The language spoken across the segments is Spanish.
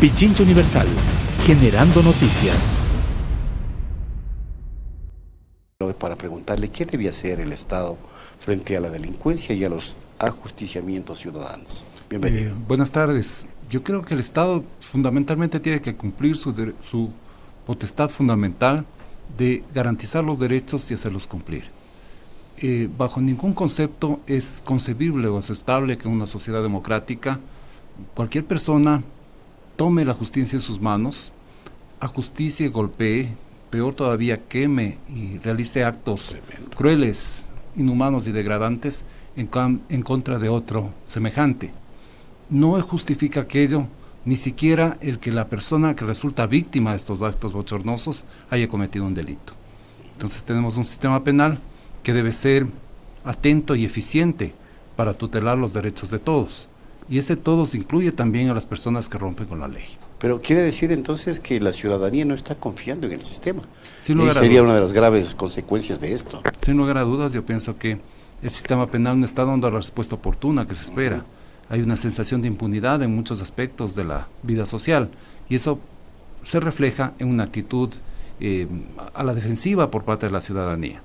Pichincha Universal, generando noticias. Para preguntarle qué debe hacer el Estado frente a la delincuencia y a los ajusticiamientos ciudadanos. Bienvenido. Buenas tardes. Yo creo que el Estado fundamentalmente tiene que cumplir su potestad fundamental de garantizar los derechos y hacerlos cumplir. Bajo ningún concepto es concebible o aceptable que en una sociedad democrática cualquier persona tome la justicia en sus manos, ajusticie, golpee, peor todavía queme y realice actos crueles, inhumanos y degradantes en contra de otro semejante. No justifica aquello, ni siquiera el que la persona que resulta víctima de estos actos bochornosos haya cometido un delito. Entonces tenemos un sistema penal que debe ser atento y eficiente para tutelar los derechos de todos. Y ese todos incluye también a las personas que rompen con la ley. Pero quiere decir entonces que la ciudadanía no está confiando en el sistema. Sin y lugar a sería dudas. una de las graves consecuencias de esto. Sin lugar a dudas, yo pienso que el sistema penal no está dando la respuesta oportuna que se espera. Hay una sensación de impunidad en muchos aspectos de la vida social y eso se refleja en una actitud a la defensiva por parte de la ciudadanía.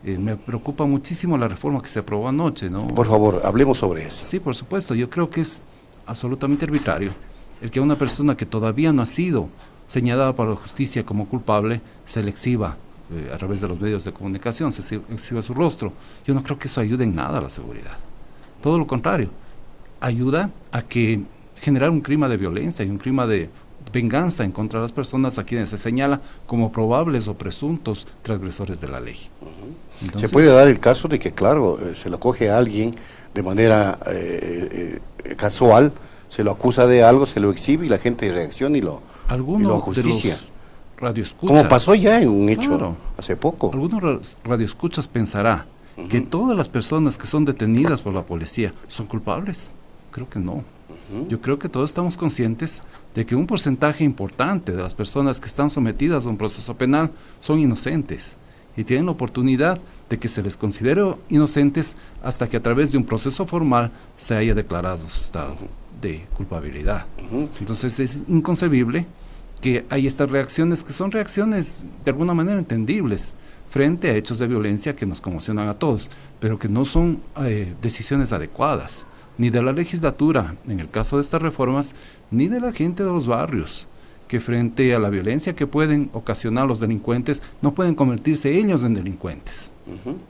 Me preocupa muchísimo la reforma que se aprobó anoche, ¿no? Por favor, hablemos sobre eso. Sí, por supuesto. Yo creo que es absolutamente arbitrario el que una persona que todavía no ha sido señalada por la justicia como culpable se le exhiba a través de los medios de comunicación, se exhiba su rostro. Yo no creo que eso ayude en nada a la seguridad. Todo lo contrario, ayuda a que generar un clima de violencia y un clima de venganza en contra de las personas a quienes se señala como probables o presuntos transgresores de la ley. Entonces, se puede dar el caso de que, claro, se lo coge a alguien de manera casual, se lo acusa de algo, se lo exhibe y la gente reacciona y lo ajusticia. Radioescuchas, como pasó ya en un hecho claro, hace poco. Algunos radioescuchas pensará que todas las personas que son detenidas por la policía son culpables. Creo que no. Yo creo que todos estamos conscientes de que un porcentaje importante de las personas que están sometidas a un proceso penal son inocentes y tienen la oportunidad de que se les considere inocentes hasta que a través de un proceso formal se haya declarado su estado de culpabilidad. Entonces es inconcebible que hay estas reacciones que son reacciones de alguna manera entendibles frente a hechos de violencia que nos conmocionan a todos, pero que no son decisiones adecuadas, ni de la legislatura, en el caso de estas reformas, ni de la gente de los barrios, que frente a la violencia que pueden ocasionar los delincuentes, no pueden convertirse ellos en delincuentes.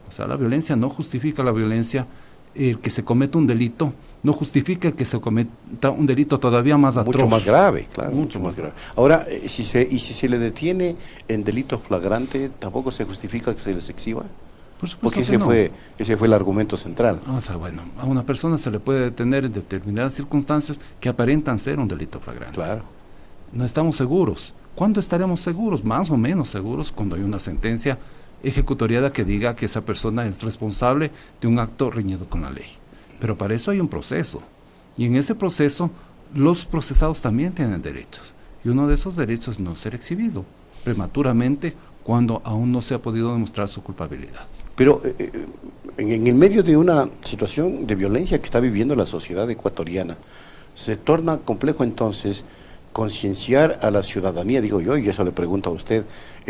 O sea, la violencia no justifica la violencia, el que se cometa un delito, no justifica que se cometa un delito todavía más atroz. Mucho más grave, claro. Mucho más grave. Ahora, si se le detiene en delito flagrante, ¿tampoco se justifica que se les exhiba? Porque ese fue el argumento central. O sea, bueno, a una persona se le puede detener en determinadas circunstancias que aparentan ser un delito flagrante. Claro. No estamos seguros. ¿Cuándo estaremos seguros? Más o menos seguros cuando hay una sentencia ejecutoriada que diga que esa persona es responsable de un acto reñido con la ley. Pero para eso hay un proceso. Y en ese proceso, los procesados también tienen derechos. Y uno de esos derechos es no ser exhibido prematuramente cuando aún no se ha podido demostrar su culpabilidad. Pero en el medio de una situación de violencia que está viviendo la sociedad ecuatoriana, se torna complejo entonces concienciar a la ciudadanía, digo yo, y eso le pregunto a usted,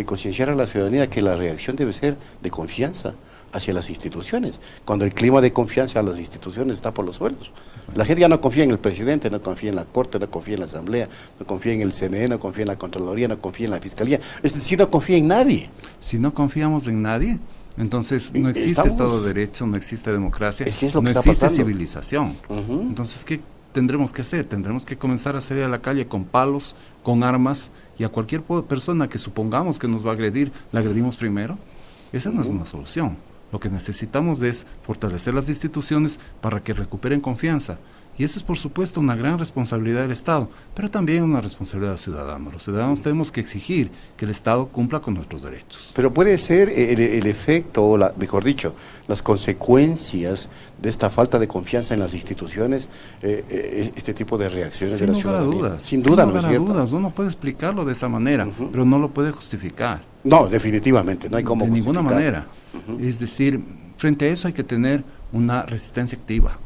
concienciar a la ciudadanía que la reacción debe ser de confianza hacia las instituciones, cuando el clima de confianza a las instituciones está por los suelos. La gente ya no confía en el presidente, no confía en la Corte, no confía en la Asamblea, no confía en el CNE, no confía en la Contraloría, no confía en la Fiscalía, es decir, no confía en nadie. Si no confiamos en nadie, entonces no existe Estado de Derecho, no existe democracia, no existe civilización. Entonces, ¿qué tendremos que hacer? Tendremos que comenzar a salir a la calle con palos, con armas, y a cualquier persona que supongamos que nos va a agredir, ¿la agredimos primero? Esa no es una solución. Lo que necesitamos es fortalecer las instituciones para que recuperen confianza. Y eso es, por supuesto, una gran responsabilidad del Estado, pero también una responsabilidad del ciudadano. Los ciudadanos tenemos que exigir que el Estado cumpla con nuestros derechos. Pero puede ser el efecto, o mejor dicho, las consecuencias de esta falta de confianza en las instituciones, este tipo de reacciones de la ciudadanía. Sin duda, ¿no es cierto? Sin dudas, uno puede explicarlo de esa manera, pero no lo puede justificar. No, definitivamente, no hay cómo justificar. De ninguna manera. Es decir, frente a eso hay que tener una resistencia activa.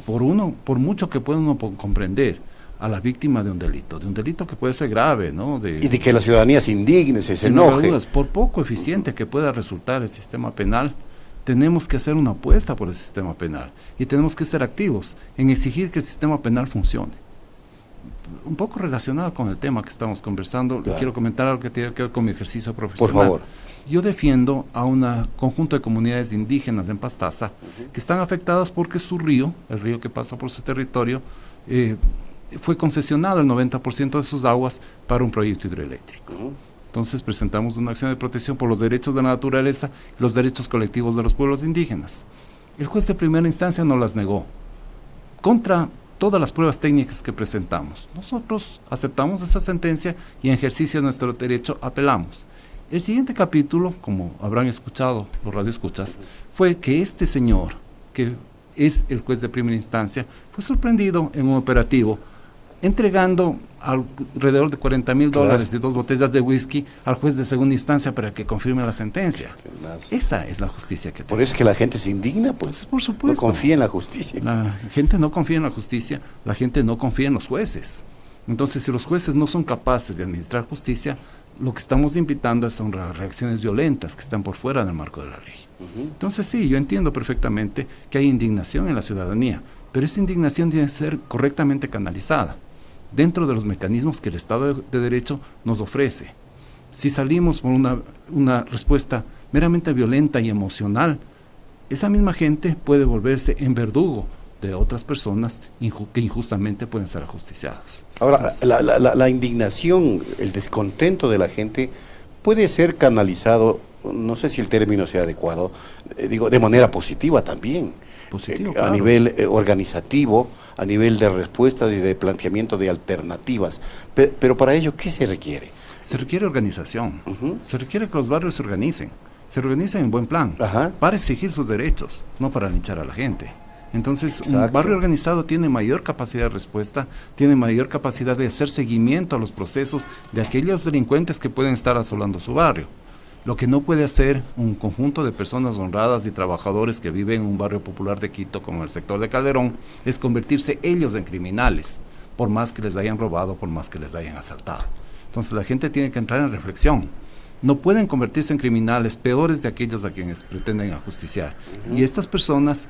Por mucho que pueda uno comprender a la víctima de un delito que puede ser grave, ¿no? Y de que la ciudadanía se indigne, se sin lugar a enoje. dudas, por poco eficiente que pueda resultar el sistema penal, tenemos que hacer una apuesta por el sistema penal y tenemos que ser activos en exigir que el sistema penal funcione. Un poco relacionado con el tema que estamos conversando, Claro. quiero comentar algo que tiene que ver con mi ejercicio profesional. Por favor. Yo defiendo a un conjunto de comunidades indígenas en Pastaza que están afectadas porque su río, el río que pasa por su territorio, fue concesionado el 90% de sus aguas para un proyecto hidroeléctrico. Entonces presentamos una acción de protección por los derechos de la naturaleza y los derechos colectivos de los pueblos indígenas. El juez de primera instancia nos las negó, contra todas las pruebas técnicas que presentamos. Nosotros aceptamos esa sentencia y en ejercicio de nuestro derecho apelamos. El siguiente capítulo, como habrán escuchado los radioescuchas, fue que este señor, que es el juez de primera instancia, fue sorprendido en un operativo entregando alrededor de $40,000 Claro. y 2 botellas de whisky al juez de segunda instancia para que confirme la sentencia. Esa es la justicia que Por eso es que la gente se indigna, pues. Por supuesto. No confía en la justicia. La gente no confía en la justicia, la gente no confía en los jueces. Entonces, si los jueces no son capaces de administrar justicia, lo que estamos invitando son reacciones violentas que están por fuera del marco de la ley. Entonces, sí, yo entiendo perfectamente que hay indignación en la ciudadanía, pero esa indignación tiene que ser correctamente canalizada dentro de los mecanismos que el Estado de Derecho nos ofrece. Si salimos por una respuesta meramente violenta y emocional, esa misma gente puede volverse en verdugo de otras personas que injustamente pueden ser ajusticiados. Ahora, la indignación, el descontento de la gente puede ser canalizado, no sé si el término sea adecuado, digo, de manera positiva también. Positivo, A claro. nivel organizativo, a nivel de respuestas y de planteamiento de alternativas. Pero para ello, ¿qué se requiere? Se requiere organización, se requiere que los barrios se organicen en buen plan, Ajá. para exigir sus derechos, no para linchar a la gente. Entonces, un Exacto. barrio organizado tiene mayor capacidad de respuesta, tiene mayor capacidad de hacer seguimiento a los procesos de aquellos delincuentes que pueden estar asolando su barrio. Lo que no puede hacer un conjunto de personas honradas y trabajadores que viven en un barrio popular de Quito, como el sector de Calderón, es convertirse ellos en criminales, por más que les hayan robado, por más que les hayan asaltado. Entonces la gente tiene que entrar en reflexión. No pueden convertirse en criminales peores de aquellos a quienes pretenden ajusticiar. Y estas personas,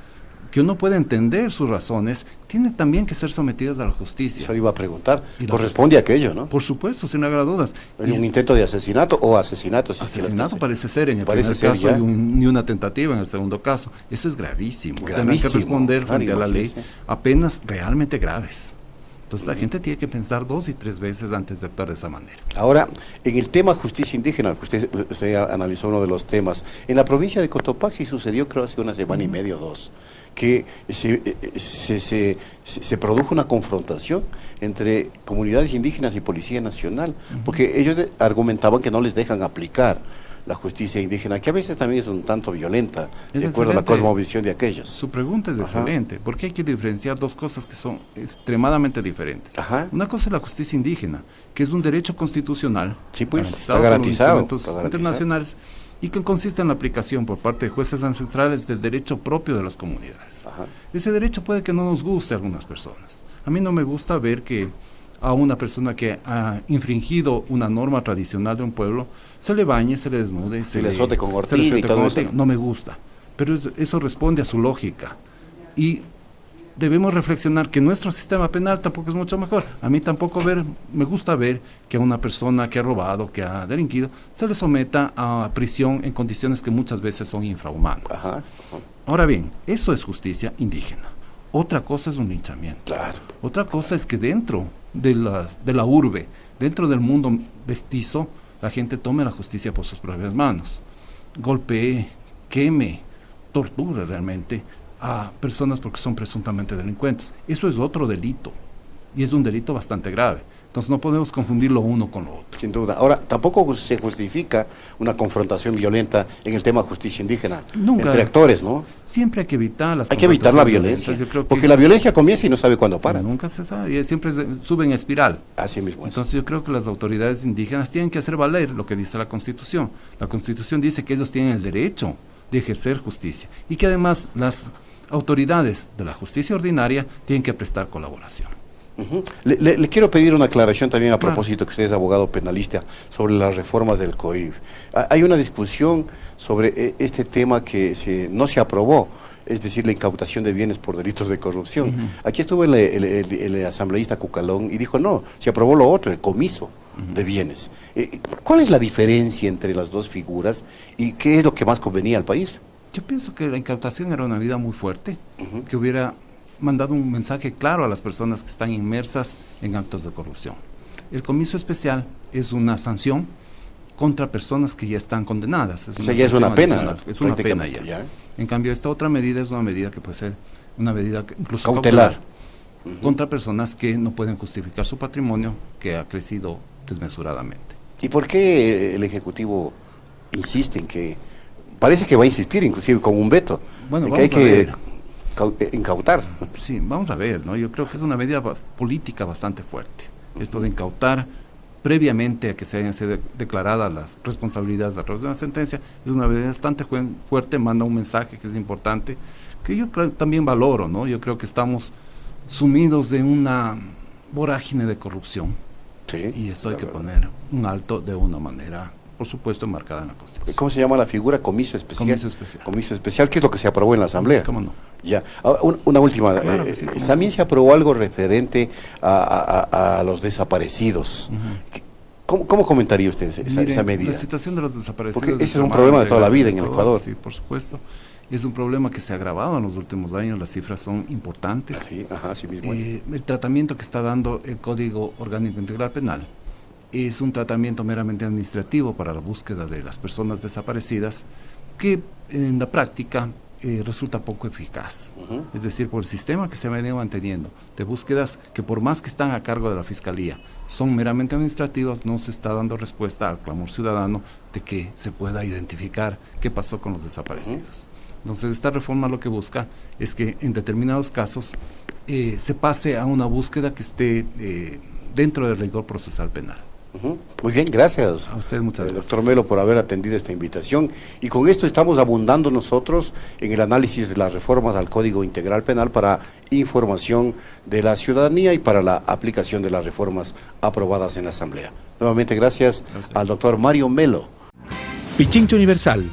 que uno puede entender sus razones, tienen también que ser sometidas a la justicia. Eso iba a preguntar. Y la- Corresponde a aquello, ¿no? Por supuesto, sin lugar a dudas. ¿Es un intento de asesinato o asesinato? Si es que las Asesinato dos- parece ser en el Parece primer ser caso ya. y una tentativa en el segundo caso. Eso es gravísimo. Tienen que Gravísimo, responder claro, frente a la ley imagínese. a penas realmente graves. Entonces la gente tiene que pensar 2 y 3 veces antes de actuar de esa manera. Ahora, en el tema justicia indígena, que usted analizó uno de los temas, en la provincia de Cotopaxi sucedió, creo, hace una semana y media o 2, que se produjo una confrontación entre comunidades indígenas y Policía Nacional, porque ellos argumentaban que no les dejan aplicar la justicia indígena, que a veces también es un tanto violenta, Es de acuerdo a la excelente. cosmovisión de aquellos. Su pregunta es Ajá. excelente, porque hay que diferenciar 2 cosas que son extremadamente diferentes. Ajá. Una cosa es la justicia indígena, que es un derecho constitucional, Sí, pues, garantizado está por los garantizado, instrumentos está garantizado. internacionales, y que consiste en la aplicación por parte de jueces ancestrales del derecho propio de las comunidades. Ajá. Ese derecho puede que no nos guste a algunas personas. A mí no me gusta ver que a una persona que ha infringido una norma tradicional de un pueblo se le bañe, se le desnude, Se le azote con se le ortiga y azote todo con eso. ortiga. No me gusta. Pero eso responde a su lógica. Y debemos reflexionar que nuestro sistema penal tampoco es mucho mejor. A mí tampoco me gusta ver que a una persona que ha robado, que ha delinquido, se le someta a prisión en condiciones que muchas veces son infrahumanas. Ajá. Ahora bien, eso es justicia indígena. Otra cosa es un linchamiento. Claro. Otra cosa es que dentro de la urbe, dentro del mundo mestizo, la gente tome la justicia por sus propias manos. Golpee, queme, torture realmente a personas porque son presuntamente delincuentes. Eso es otro delito y es un delito bastante grave. Entonces no podemos confundir lo uno con lo otro. Sin duda. Ahora, tampoco se justifica una confrontación violenta en el tema justicia indígena Nunca. entre actores, ¿no? Siempre hay que evitar las Hay que evitar la confrontaciones violencia, violentas. Yo creo que porque la violencia comienza y no sabe cuándo para. nunca se sabe, y siempre sube en espiral. Así mismo es. Entonces yo creo que las autoridades indígenas tienen que hacer valer lo que dice la Constitución. La Constitución dice que ellos tienen el derecho de ejercer justicia y que además las autoridades de la justicia ordinaria tienen que prestar colaboración. Ujú. Le quiero pedir una aclaración también a propósito que usted es abogado penalista sobre las reformas del COIF. Hay una discusión sobre este tema que no se aprobó, es decir, la incautación de bienes por delitos de corrupción. Aquí estuvo el asambleísta Cucalón y dijo, no, se aprobó lo otro, el comiso de bienes. ¿Cuál es la diferencia entre las dos figuras y qué es lo que más convenía al país? Yo pienso que la incautación era una medida muy fuerte, que hubiera mandado un mensaje claro a las personas que están inmersas en actos de corrupción. El comiso especial es una sanción contra personas que ya están condenadas. O sea, ya es una pena. Es una pena ya. En cambio, esta otra medida es una medida que puede ser una medida incluso cautelar. Contra personas que no pueden justificar su patrimonio, que ha crecido desmesuradamente. ¿Y por qué el Ejecutivo insiste en que, parece que va a insistir inclusive con un veto, bueno, en que hay que incautar? Sí, vamos a ver, ¿no? Yo creo que es una medida política bastante fuerte. Esto de incautar previamente a que se hayan sido declaradas las responsabilidades de la sentencia, es una medida bastante fuerte, manda un mensaje que es importante, que yo también valoro, ¿no? Yo creo que estamos sumidos en una vorágine de corrupción. Sí, y esto hay que poner un alto de una manera, por supuesto, enmarcada en la Constitución. ¿Cómo se llama la figura? Comiso especial. Comiso especial. Comiso especial, que es lo que se aprobó en la Asamblea. ¿Cómo no? Ya. Una última. Claro que sí, también se aprobó algo referente a los desaparecidos. ¿Cómo comentaría usted esa medida? La situación de los desaparecidos. Porque ese es un problema de toda la vida en el Ecuador. Sí, por supuesto. Es un problema que se ha agravado en los últimos años, las cifras son importantes. Así mismo es. El tratamiento que está dando el Código Orgánico Integral Penal es un tratamiento meramente administrativo para la búsqueda de las personas desaparecidas que en la práctica resulta poco eficaz. Es decir, por el sistema que se ha venido manteniendo de búsquedas que por más que están a cargo de la Fiscalía son meramente administrativas, no se está dando respuesta al clamor ciudadano de que se pueda identificar qué pasó con los desaparecidos. Entonces esta reforma lo que busca es que en determinados casos se pase a una búsqueda que esté dentro del rigor procesal penal. Muy bien, gracias. A usted muchas gracias. Doctor Melo, por haber atendido esta invitación. Y con esto estamos abundando nosotros en el análisis de las reformas al Código Integral Penal para información de la ciudadanía y para la aplicación de las reformas aprobadas en la Asamblea. Nuevamente gracias al doctor Mario Melo. Pichincha Universal.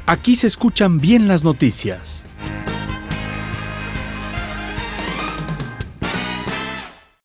Aquí se escuchan bien las noticias.